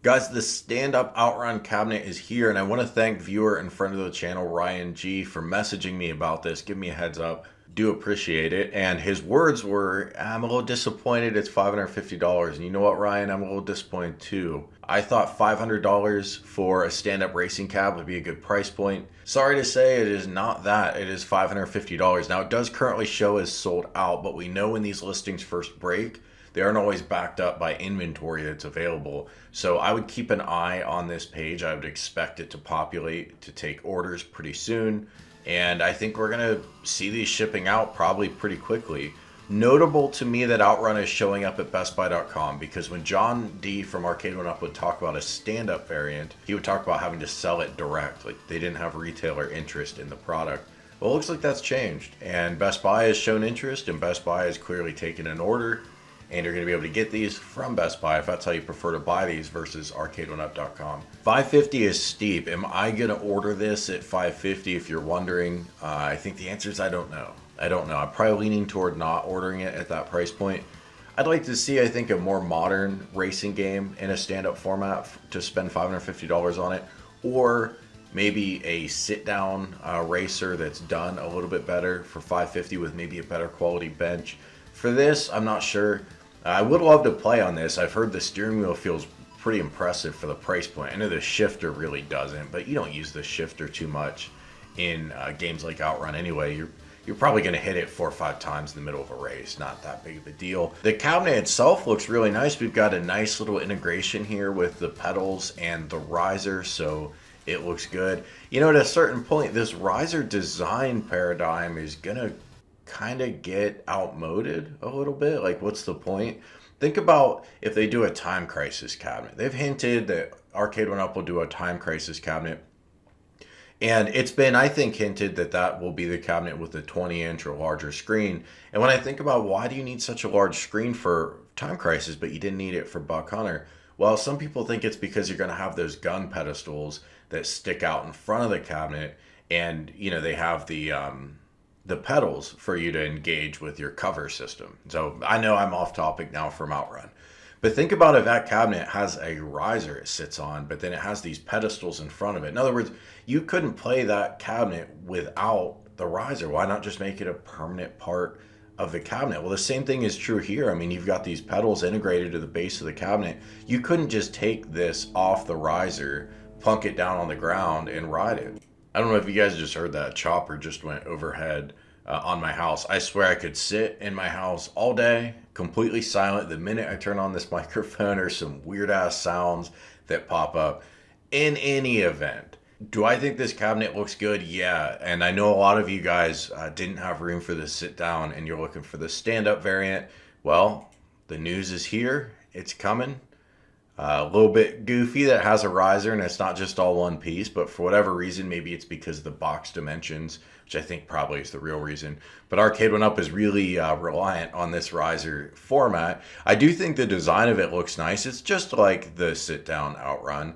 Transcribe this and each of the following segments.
Guys, the stand-up Outrun cabinet is here, and I want to thank viewer and friend of the channel, Ryan G, for messaging me about this. Give me a heads up. Do appreciate it. And his words were, I'm a little disappointed it's $550. And you know what, Ryan? I'm a little disappointed too. I thought $500 for a stand-up racing cab would be a good price point. Sorry to say it is not that. It is $550. Now, it does currently show as sold out, but we know when these listings first break, they aren't always backed up by inventory that's available. So I would keep an eye on this page. I would expect it to populate to take orders pretty soon. And I think we're going to see these shipping out probably pretty quickly. Notable to me that Outrun is showing up at BestBuy.com, because when John D from Arcade1up would talk about a stand-up variant, he would talk about having to sell it direct. Like they didn't have retailer interest in the product. Well, it looks like that's changed. And Best Buy has shown interest, and Best Buy has clearly taken an order. And you're going to be able to get these from Best Buy if that's how you prefer to buy these versus Arcade1up.com. $550 is steep. Am I going to order this at $550 if you're wondering? I think the answer is I don't know. I'm probably leaning toward not ordering it at that price point. I'd like to see, I think, a more modern racing game in a stand-up format to spend $550 on it. Or maybe a sit-down racer that's done a little bit better for $550 with maybe a better quality bench. For this, I'm not sure. I would love to play on this. I've heard the steering wheel feels pretty impressive for the price point. I know the shifter really doesn't, but you don't use the shifter too much in games like Outrun anyway. You're probably going to hit it 4 or 5 times in the middle of a race. Not that big of a deal. The cabinet itself looks really nice. We've got a nice little integration here with the pedals and the riser, so it looks good. You know, at a certain point, this riser design paradigm is going to kind of get outmoded a little bit. Like, what's the point? Think about if they do a time crisis cabinet. They've hinted that Arcade1up will do a time crisis cabinet, and it's been, I think, hinted that that will be the cabinet with a 20-inch or larger screen. And when I think about why do you need such a large screen for time crisis but you didn't need it for Buck Hunter, well, some people think it's because you're going to have those gun pedestals that stick out in front of the cabinet, and you know they have the pedals for you to engage with your cover system. So I know I'm off topic now from Outrun, but think about if that cabinet has a riser it sits on, but then it has these pedestals in front of it. In other words, you couldn't play that cabinet without the riser. Why not just make it a permanent part of the cabinet? Well, the same thing is true here. I mean, you've got these pedals integrated to the base of the cabinet. You couldn't just take this off the riser, plunk it down on the ground, and ride it. I don't know if you guys just heard that. Chopper just went overhead on my house. I swear I could sit in my house all day, completely silent. The minute I turn on this microphone, there's some weird ass sounds that pop up. In any event, do I think this cabinet looks good? Yeah. And I know a lot of you guys didn't have room for the sit down and you're looking for the stand up variant. Well, the news is here. It's coming. A little bit goofy that has a riser and it's not just all one piece, but for whatever reason, maybe it's because of the box dimensions, which I think probably is the real reason. But Arcade1up is really reliant on this riser format. I do think the design of it looks nice. It's just like the sit-down Outrun.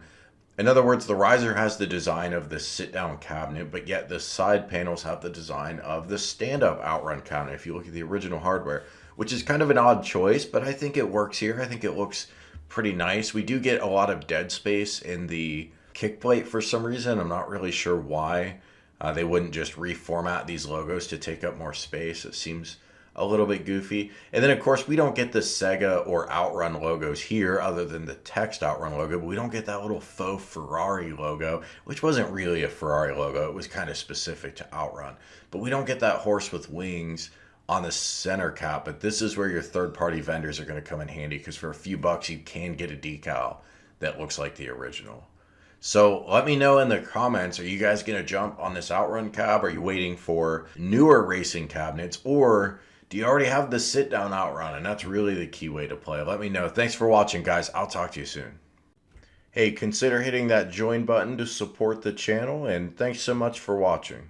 In other words, the riser has the design of the sit-down cabinet, but yet the side panels have the design of the stand-up Outrun cabinet, if you look at the original hardware, which is kind of an odd choice, but I think it works here. I think it looks pretty nice. We do get a lot of dead space in the kick plate for some reason. I'm not really sure why. They wouldn't just reformat these logos to take up more space. It seems a little bit goofy. And then of course we don't get the Sega or Outrun logos here other than the text Outrun logo, but we don't get that little faux Ferrari logo, which wasn't really a Ferrari logo. It was kind of specific to Outrun. But we don't get that horse with wings on the center cap, but this is where your third-party vendors are going to come in handy, because for a few bucks you can get a decal that looks like the original. So let me know in the comments, are you guys going to jump on this Outrun cab? Are you waiting for newer racing cabinets, or do you already have the sit-down Outrun? And that's really the key way to play. Let me know. Thanks for watching, guys. I'll talk to you soon. Hey, consider hitting that join button to support the channel, and thanks so much for watching.